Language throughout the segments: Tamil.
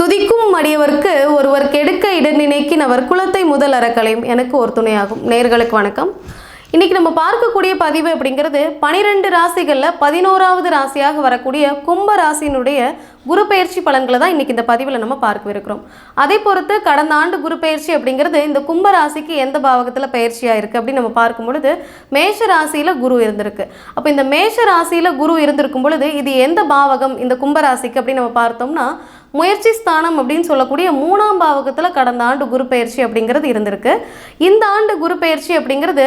துதிக்கும் மடியவர்க்கு ஒருவர் கெடுக்க இடநினைக்கினவர் குலத்தை முதல் அறக்கலையும் எனக்கு ஒரு துணையாகும். நேயர்களுக்கு வணக்கம். இன்னைக்கு நம்ம பார்க்கக்கூடிய பதிவு அப்படிங்கிறது 12 ராசிகளில் 11வது ராசியாக வரக்கூடிய கும்ப ராசியினுடைய குரு பெயர்ச்சி பலன்களை தான் இன்னைக்கு இந்த பதிவில் நம்ம பார்க்கவிருக்கிறோம். அதை பொறுத்து கடந்த ஆண்டு குரு பெயர்ச்சி அப்படிங்கிறது இந்த கும்ப ராசிக்கு எந்த பாவகத்தில் பயிற்சியாக இருக்குது அப்படின்னு நம்ம பார்க்கும் பொழுது மேஷ ராசியில் குரு இருந்திருக்கு. அப்போ இந்த மேஷ ராசியில் குரு இருந்திருக்கும் பொழுது இது எந்த பாவகம் இந்த கும்ப ராசிக்கு அப்படின்னு நம்ம பார்த்தோம்னா முயற்சி ஸ்தானம் அப்படின்னு சொல்லக்கூடிய 3ஆம் பாவகத்தில் கடந்த ஆண்டு குரு பெயர்ச்சி அப்படிங்கிறது இருந்திருக்கு. இந்த ஆண்டு குரு பெயர்ச்சி அப்படிங்கிறது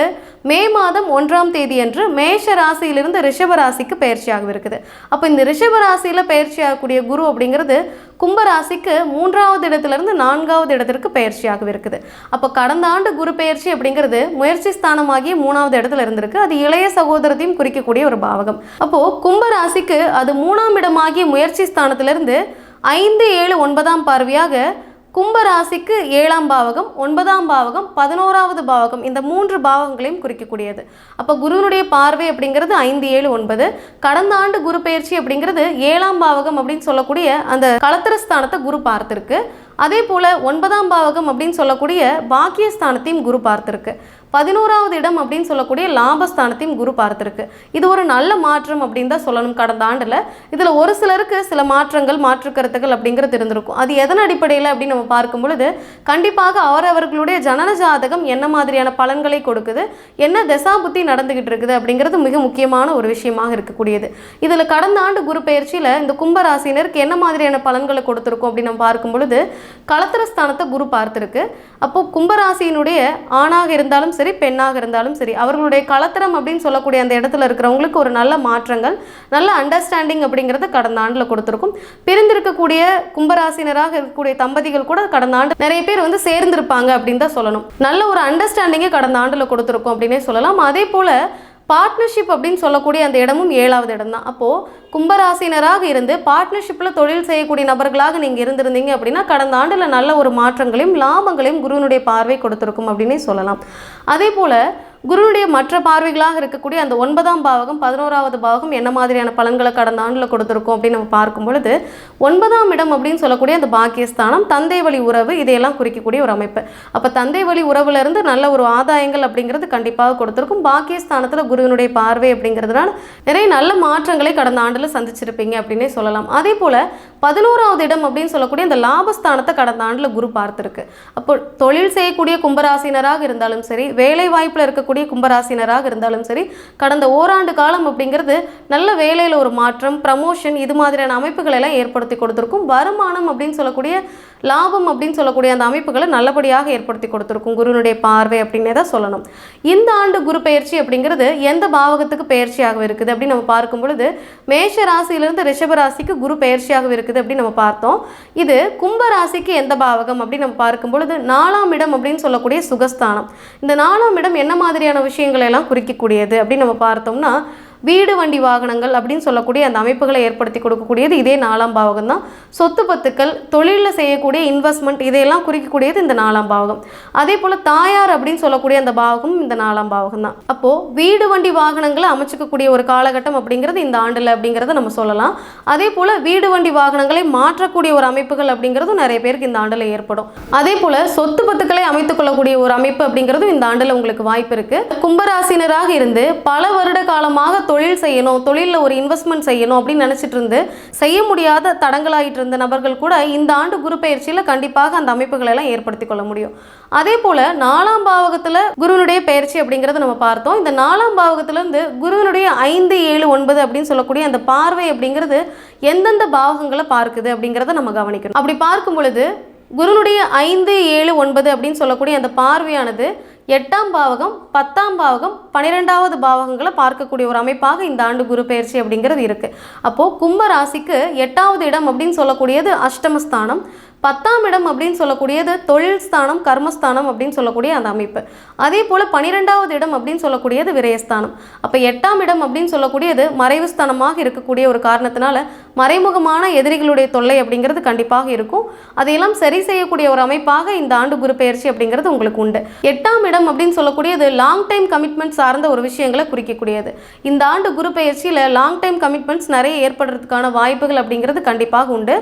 மே மாதம் 1ஆம் தேதி அன்று மேஷ ராசியிலிருந்து ரிஷப ராசிக்கு பயிற்சியாக இருக்குது. அப்போ இந்த ரிஷப ராசியில் பயிற்சி ஆகக்கூடிய குரு அப்படிங்கிறது கும்ப ராசிக்கு 3வது இடத்திலிருந்து 4வது இடத்திற்கு பயிற்சியாக இருக்குது. அப்போ கடந்த ஆண்டு குரு பெயர்ச்சி அப்படிங்கிறது முயற்சி ஸ்தானமாகிய 3வது இடத்துல இருந்திருக்கு. அது இளைய சகோதரத்தையும் குறிக்கக்கூடிய ஒரு பாவகம். அப்போது கும்ப ராசிக்கு அது 3ஆம் இடமாகிய முயற்சி ஸ்தானத்திலிருந்து 5, 7, 9ஆம் பார்வையாக கும்ப ராசிக்கு 7ஆம் பாவகம், 9ஆம் பாவகம், 11வது பாவகம் இந்த 3 பாவகங்களையும் குறிக்கக்கூடியது. அப்போ குருவினுடைய பார்வை அப்படிங்கிறது 5, 7, 9. கடந்த ஆண்டு குரு பயிற்சி அப்படிங்கிறது 7ஆம் பாவகம் அப்படின்னு சொல்லக்கூடிய அந்த களத்திரஸ்தானத்தை குரு பார்த்திருக்கு. அதே போல் 9ஆம் பாவகம் அப்படின்னு சொல்லக்கூடிய பாக்கியஸ்தானத்தையும் குரு பார்த்திருக்கு. 11வது இடம் அப்படின்னு சொல்லக்கூடிய லாபஸ்தானத்தையும் குரு பார்த்திருக்கு. இது ஒரு நல்ல மாற்றம் அப்படின்னு தான் சொல்லணும் கடந்த ஆண்டில். இதில் ஒரு சிலருக்கு சில மாற்றங்கள் மாற்று கருத்துக்கள் அப்படிங்கிறது இருந்திருக்கும். அது எதன் அடிப்படையில் அப்படின்னு நம்ம பார்க்கும் பொழுது கண்டிப்பாக அவரவர்களுடைய ஜனன ஜாதகம் என்ன மாதிரியான பலன்களை கொடுக்குது, என்ன தசாபுத்தி நடந்துகிட்டு இருக்குது அப்படிங்கிறது மிக முக்கியமான ஒரு விஷயமாக இருக்கக்கூடியது. இதில் கடந்த ஆண்டு குரு பயிற்சியில் இந்த கும்பராசினருக்கு என்ன மாதிரியான பலன்களை கொடுத்துருக்கோம் அப்படின்னு நம்ம பார்க்கும் பொழுது களத்திரஸ்தானத்தை குரு பார்த்திருக்கு. அப்போது கும்பராசியினுடைய ஆணாக இருந்தாலும் சரி பெண்ணாக இருந்தாலும் சரி அவர்களுடைய களத்திரம் அப்படின்னு சொல்லக்கூடிய அந்த இடத்துல இருக்கிறவங்களுக்கு ஒரு நல்ல மாற்றங்கள் நல்ல அண்டர்ஸ்டாண்டிங் அப்படிங்கிறத கடந்த ஆண்டில் கொடுத்துருக்கும். பிரிந்திருக்கக்கூடிய கும்பராசினராக இருக்கக்கூடிய தம்பதிகள் கூட கடந்த ஆண்டு நிறைய பேர் சேர்ந்திருப்பாங்க அப்படின்னு தான் சொல்லணும். நல்ல ஒரு அண்டர்ஸ்டாண்டிங்கை கடந்த ஆண்டில் கொடுத்துருக்கோம் அப்படின்னே சொல்லலாம். அதே போல் பார்ட்னர்ஷிப் அப்படின்னு சொல்லக்கூடிய அந்த இடமும் 7வது இடம் தான். அப்போது கும்பராசினராக இருந்து பார்ட்னர்ஷிப்பில் தொழில் செய்யக்கூடிய நபர்களாக நீங்கள் இருந்திருந்தீங்க அப்படின்னா கடந்த ஆண்டில் நல்ல ஒரு மாற்றங்களையும் லாபங்களையும் குருவினுடைய பார்வை கொடுத்துருக்கும் அப்படின்னே சொல்லலாம். அதே போல் குருனுடைய மற்ற பார்வைகளாக இருக்கக்கூடிய அந்த 9ஆம் பாவகம் 11வது பாவகம் என்ன மாதிரியான பலன்களை கடந்த ஆண்டில் கொடுத்துருக்கோம் அப்படின்னு நம்ம பார்க்கும் பொழுது 9ஆம் இடம் அப்படின்னு சொல்லக்கூடிய அந்த பாக்கியஸ்தானம் தந்தை வழி உறவு இதையெல்லாம் குறிக்கக்கூடிய ஒரு அமைப்பு. அப்போ தந்தை வழி உறவுலேருந்து நல்ல ஒரு ஆதாயங்கள் அப்படிங்கிறது கண்டிப்பாக கொடுத்துருக்கும். பாக்கியஸ்தானத்தில் குருவினுடைய பார்வை அப்படிங்கிறதுனால நிறைய நல்ல மாற்றங்களை கடந்த ஆண்டில் சந்திச்சிருப்பீங்க அப்படின்னே சொல்லலாம். அதே போல் 11வது இடம் அப்படின்னு சொல்லக்கூடிய அந்த லாபஸ்தானத்தை கடந்த ஆண்டில் குரு பார்த்துருக்கு. அப்போ தொழில் செய்யக்கூடிய கும்பராசினராக இருந்தாலும் சரி வேலை வாய்ப்பில் இருக்கக்கூடிய கும்பராசினராக இருந்தாலும் சரி கடந்த ஓராண்டு காலம் அப்படிங்கிறது நல்ல வேலையில் ஒரு மாற்றம் ப்ரமோஷன் இது மாதிரியான அமைப்புகளை எல்லாம் ஏற்படுத்தி கொடுத்துருக்கும். வருமானம் அப்படின்னு சொல்லக்கூடிய லாபம் அப்படின்னு சொல்லக்கூடிய அந்த அமைப்புகளை நல்லபடியாக ஏற்படுத்தி கொடுத்துருக்கும் குருனுடைய பார்வை அப்படின்னே தான் சொல்லணும். இந்த ஆண்டு குரு பெயர்ச்சி அப்படிங்கிறது எந்த பாவகத்துக்கு பெயர்ச்சியாக இருக்குது அப்படின்னு நம்ம பார்க்கும் பொழுது மேஷ ராசியிலிருந்து ரிஷப ராசிக்கு குரு பெயர்ச்சியாக இருக்குது அப்படின்னு நம்ம பார்த்தோம். இது கும்ப ராசிக்கு எந்த பாவகம் அப்படின்னு நம்ம பார்க்கும் பொழுது 4ஆம் இடம் அப்படின்னு சொல்லக்கூடிய சுகஸ்தானம். இந்த 4ஆம் இடம் என்ன மாதிரியான விஷயங்களை எல்லாம் குறிக்கக்கூடியது அப்படின்னு நம்ம பார்த்தோம்னா வீடு வண்டி வாகனங்கள் அப்படின்னு சொல்லக்கூடிய அந்த அமைப்புகளை ஏற்படுத்தி கொடுக்கக்கூடியது இதே 4ஆம் பாவகம் தான். சொத்து பத்துக்கள் தொழிலில் செய்யக்கூடிய இன்வெஸ்ட்மெண்ட் இதையெல்லாம் குறிக்கக்கூடியது இந்த 4ஆம் பாவகம். அதே போல் தாயார் அப்படின்னு சொல்லக்கூடிய அந்த பாவகம் இந்த 4ஆம் பாவகம் தான். அப்போது வீடு வண்டி வாகனங்களை அமைச்சிக்கக்கூடிய ஒரு காலகட்டம் அப்படிங்கிறது இந்த ஆண்டில் அப்படிங்கிறத நம்ம சொல்லலாம். அதே போல் வீடு வண்டி வாகனங்களை மாற்றக்கூடிய ஒரு அமைப்புகள் அப்படிங்கிறதும் நிறைய பேருக்கு இந்த ஆண்டில் ஏற்படும். அதே போல் சொத்து பத்துக்களை அமைத்துக் கொள்ளக்கூடிய ஒரு அமைப்பு அப்படிங்கிறதும் இந்த ஆண்டில் உங்களுக்கு வாய்ப்பு இருக்குது. கும்பராசினராக இருந்து பல வருட காலமாக தொழில் செய்யணும் தொழிலில் ஒரு இன்வெஸ்ட்மெண்ட் செய்யணும் அப்படின்னு நினச்சிட்டு இருந்து செய்ய முடியாத தடங்களாயிட்டு இருந்த நபர்கள் கூட இந்த ஆண்டு குரு பயிற்சியில் கண்டிப்பாக அந்த அமைப்புகளை எல்லாம் ஏற்படுத்தி கொள்ள முடியும். அதே போல் 4ஆம் பாவகத்தில் குருவினுடைய பயிற்சி அப்படிங்கிறத நம்ம பார்த்தோம். இந்த 4ஆம் பாவகத்திலேருந்து குருவினுடைய 5, 7, 9 அப்படின்னு சொல்லக்கூடிய அந்த பார்வை அப்படிங்கிறது எந்தெந்த பாவகங்களை பார்க்குது அப்படிங்கிறத நம்ம கவனிக்கணும். அப்படி பார்க்கும் பொழுது குருனுடைய 5, 7, 9 அப்படின்னு சொல்லக்கூடிய அந்த பார்வையானது 8ஆம் பாவகம் 10ஆம் பாவகம் 12வது பாவகங்களை பார்க்கக்கூடிய ஒரு அமைப்பாக இந்த ஆண்டு குரு பெயர்ச்சி அப்படிங்கிறது இருக்குது. அப்போது கும்ப ராசிக்கு 8வது இடம் அப்படின்னு சொல்லக்கூடியது அஷ்டமஸ்தானம், 10ஆம் இடம் அப்படின்னு சொல்லக்கூடியது தொழில் ஸ்தானம் கர்மஸ்தானம் அப்படின்னு சொல்லக்கூடிய அந்த அமைப்பு. அதே போல் 12வது இடம் அப்படின்னு சொல்லக்கூடியது விரயஸ்தானம். அப்போ 8ஆம் இடம் அப்படின்னு சொல்லக்கூடியது மறைவு ஸ்தானமாக இருக்கக்கூடிய ஒரு காரணத்தினால மறைமுகமான எதிரிகளுடைய தொல்லை அப்படிங்கிறது கண்டிப்பாக இருக்கும். அதையெல்லாம் சரி செய்யக்கூடிய ஒரு அமைப்பாக இந்த ஆண்டு குரு பெயர்ச்சி அப்படிங்கிறது உங்களுக்கு உண்டு. 8ஆம் இடம் அப்படின்னு சொல்லக்கூடியது லாங் டைம் கமிட்மெண்ட் சார்ந்த ஒரு விஷயங்களை குறிக்கக்கூடியது. இந்த ஆண்டு குரு பெயர்ச்சியில் லாங் டைம் கமிட்மெண்ட்ஸ் நிறைய ஏற்படுறதுக்கான வாய்ப்புகள் அப்படிங்கிறது கண்டிப்பாக உண்டு.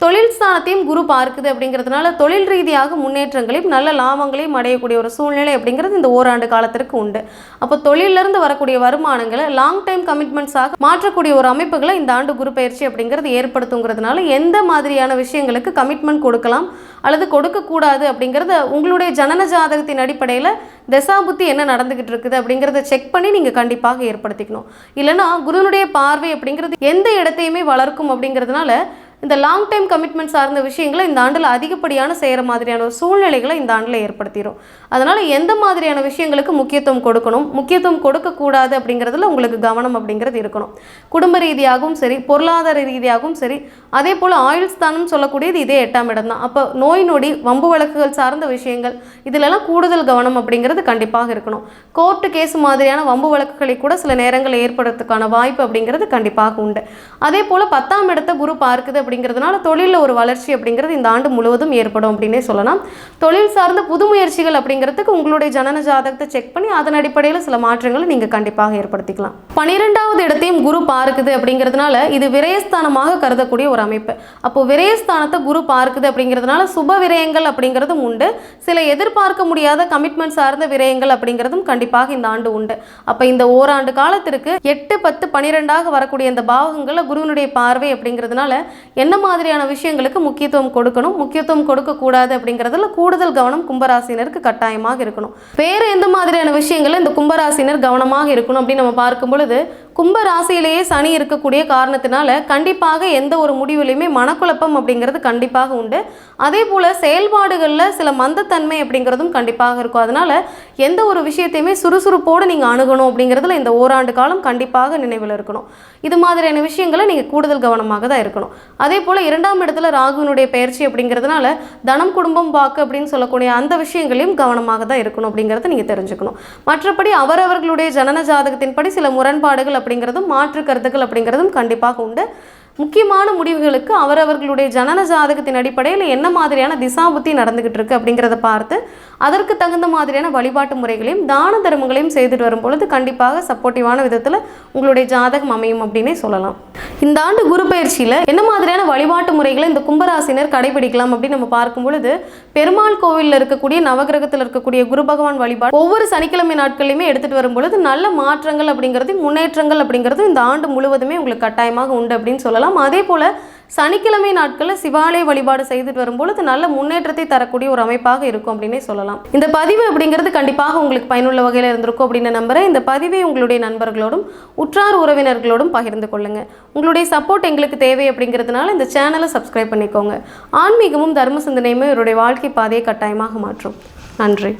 தொழில் ஸ்தானத்தையும் குரு பார்க்குது அப்படிங்கிறதுனால தொழில் ரீதியாக முன்னேற்றங்களையும் நல்ல லாபங்களையும் அடையக்கூடிய ஒரு சூழ்நிலை அப்படிங்கிறது இந்த ஓராண்டு காலத்திற்கு உண்டு. அப்போ தொழிலிருந்து வரக்கூடிய வருமானங்களை லாங் டைம் கமிட்மெண்ட்ஸாக மாற்றக்கூடிய ஒரு அமைப்புகளை இந்த ஆண்டு குரு பயிற்சி அப்படிங்கிறது ஏற்படுத்துங்கிறதுனால எந்த மாதிரியான விஷயங்களுக்கு கமிட்மெண்ட் கொடுக்கலாம் அல்லது கொடுக்கக்கூடாது அப்படிங்கிறத உங்களுடைய ஜனன ஜாதகத்தின் அடிப்படையில் தசாபுத்தி என்ன நடந்துகிட்டு இருக்குது அப்படிங்கிறத செக் பண்ணி நீங்கள் கண்டிப்பாக ஏற்படுத்திக்கணும். இல்லைனா குருனுடைய பார்வை அப்படிங்கிறது எந்த இடத்தையுமே வளர்க்கும் அப்படிங்கிறதுனால இந்த லாங் டைம் கமிட்மெண்ட் சார்ந்த விஷயங்களை இந்த ஆண்டில் அதிகப்படியான செய்கிற மாதிரியான ஒரு சூழ்நிலைகளை இந்த ஆண்டில் ஏற்படுத்திடும். அதனால் எந்த மாதிரியான விஷயங்களுக்கு முக்கியத்துவம் கொடுக்கணும், முக்கியத்துவம் கொடுக்கக்கூடாது அப்படிங்கிறதுல உங்களுக்கு கவனம் அப்படிங்கிறது இருக்கணும். குடும்ப ரீதியாகவும் சரி, பொருளாதார ரீதியாகவும் சரி, அதே போல் ஆயுள் ஸ்தானம் சொல்லக்கூடியது இதே 8ஆம் இடம் தான். அப்போ நோய் நொடி வம்பு வழக்குகள் சார்ந்த விஷயங்கள் இதிலெல்லாம் கூடுதல் கவனம் அப்படிங்கிறது கண்டிப்பாக இருக்கணும். கோர்ட்டு கேஸ் மாதிரியான வம்பு வழக்குகளை கூட சில நேரங்களில் ஏற்படுறதுக்கான வாய்ப்பு அப்படிங்கிறது கண்டிப்பாக உண்டு. அதே போல் 10ஆம் இடத்தை குரு பார்க்குது அப்படிங்கிறதுனால தொழிலில் ஒரு வளர்ச்சி அப்படிங்கிறது இந்த ஆண்டு முழுவதும் ஏற்படும் அப்படின்னே சொல்லலாம். தொழில் சார்ந்த புது முயற்சிகள் அப்படிங்கிறதுக்கு உங்களுடைய ஜனன ஜாதகத்தை செக் பண்ணி அதன் அடிப்படையில் சில மாற்றங்களை நீங்கள் கண்டிப்பாக ஏற்படுத்திக்கலாம். 12வது இடத்தையும் குரு பார்க்குது அப்படிங்கிறதுனால இது விரயஸ்தானமாக கருதக்கூடிய ஒரு அமைப்பு. அப்போ விரயஸ்தானத்தை குரு பார்க்குது அப்படிங்கிறதுனால சுப விரயங்கள் அப்படிங்கிறதும் உண்டு. சில எதிர்பார்க்க முடியாத கமிட்மெண்ட் சார்ந்த விரயங்கள் அப்படிங்கிறதும் கண்டிப்பாக இந்த ஆண்டு உண்டு. அப்போ இந்த ஓராண்டு காலத்திற்கு 8, 10, 12ஆக வரக்கூடிய இந்த பாவகங்களில் குருவினுடைய பார்வை அப்படிங்கிறதுனால என்ன மாதிரியான விஷயங்களுக்கு முக்கியத்துவம் கொடுக்கணும், முக்கியத்துவம் கொடுக்கக்கூடாது அப்படிங்கிறதுல கூடுதல் கவனம் கும்பராசினருக்கு கட்டாயமாக இருக்கணும். வேறு எந்த மாதிரியான விஷயங்கள் இந்த கும்பராசினர் கவனமாக இருக்கணும் அப்படின்னு நம்ம பார்க்கும் பொழுது, கும்பராசியிலேயே சனி இருக்கக்கூடிய காரணத்தினால கண்டிப்பாக எந்த ஒரு முடிவுலையுமே மனக்குழப்பம் அப்படிங்கிறது கண்டிப்பாக உண்டு. அதே போல் செயல்பாடுகளில் சில மந்தத்தன்மை அப்படிங்கிறதும் கண்டிப்பாக இருக்கும். அதனால் எந்த ஒரு விஷயத்தையுமே சுறுசுறுப்போடு நீங்கள் அணுகணும் அப்படிங்கிறதுல இந்த ஓராண்டு காலம் கண்டிப்பாக நினைவில் இருக்கணும். இது மாதிரியான விஷயங்களை நீங்கள் கூடுதல் கவனமாக தான் இருக்கணும். அதே போல் 2ஆம் இடத்துல ராகுனுடைய பயிற்சி அப்படிங்கிறதுனால தனம் குடும்பம் வாக்கு அப்படின்னு சொல்லக்கூடிய அந்த விஷயங்களையும் கவனமாக தான் இருக்கணும் அப்படிங்கிறத நீங்கள் தெரிஞ்சுக்கணும். மற்றபடி அவரவர்களுடைய ஜனன ஜாதகத்தின்படி சில முரண்பாடுகள் அப்படிங்கிறதும் மாற்று கருத்துக்கள் அப்படிங்கிறதும் கண்டிப்பாக உண்டு. முக்கியமான முடிவுகளுக்கு அவரவர்களுடைய ஜனன ஜாதகத்தின் அடிப்படையில் என்ன மாதிரியான திசாபுத்தி நடந்துகிட்டு இருக்கு அப்படிங்கிறத பார்த்து அதற்கு தகுந்த மாதிரியான வழிபாட்டு முறைகளையும் தான தர்மங்களையும் செய்துட்டு வரும் பொழுது கண்டிப்பாக சப்போர்ட்டிவான விதத்தில் உங்களுடைய ஜாதகம் அமையும் அப்படின்னே சொல்லலாம். இந்த ஆண்டு குரு பயிற்சியில் என்ன மாதிரியான வழிபாட்டு முறைகளை இந்த கும்பராசினர் கடைபிடிக்கலாம் அப்படின்னு நம்ம பார்க்கும் பொழுது, பெருமாள் கோவிலில் இருக்கக்கூடிய நவகிரகத்தில் இருக்கக்கூடிய குரு பகவான் வழிபாடு ஒவ்வொரு சனிக்கிழமை நாட்களையுமே எடுத்துகிட்டு வரும் பொழுது நல்ல மாற்றங்கள் அப்படிங்கிறது, முன்னேற்றங்கள் அப்படிங்கிறது இந்த ஆண்டு முழுவதுமே உங்களுக்கு கட்டாயமாக உண்டு அப்படின்னு சொல்லலாம். அதே போல சனிக்கிழமை நாட்களில் சிவாலய வழிபாடு செய்துட்டு வரும்பொழுது நல்ல முன்னேற்றத்தை தரக்கூடிய ஒரு அமைப்பாக இருக்கும் அப்படின்னே சொல்லலாம். இந்த பதிவு அப்படிங்கிறது கண்டிப்பாக உங்களுக்கு பயனுள்ள வகையில் இருந்திருக்கும் அப்படின்னு நம்புறேன். இந்த பதிவை உங்களுடைய நண்பர்களோடும் உற்றார் உறவினர்களோடும் பகிர்ந்து கொள்ளுங்க. உங்களுடைய சப்போர்ட் எங்களுக்கு தேவை அப்படிங்கிறதுனால இந்த சேனலை சப்ஸ்கிரைப் பண்ணிக்கோங்க. ஆன்மீகமும் தர்ம சிந்தனையுமே இவருடைய வாழ்க்கை பாதையை கட்டாயமாக மாற்றும். நன்றி.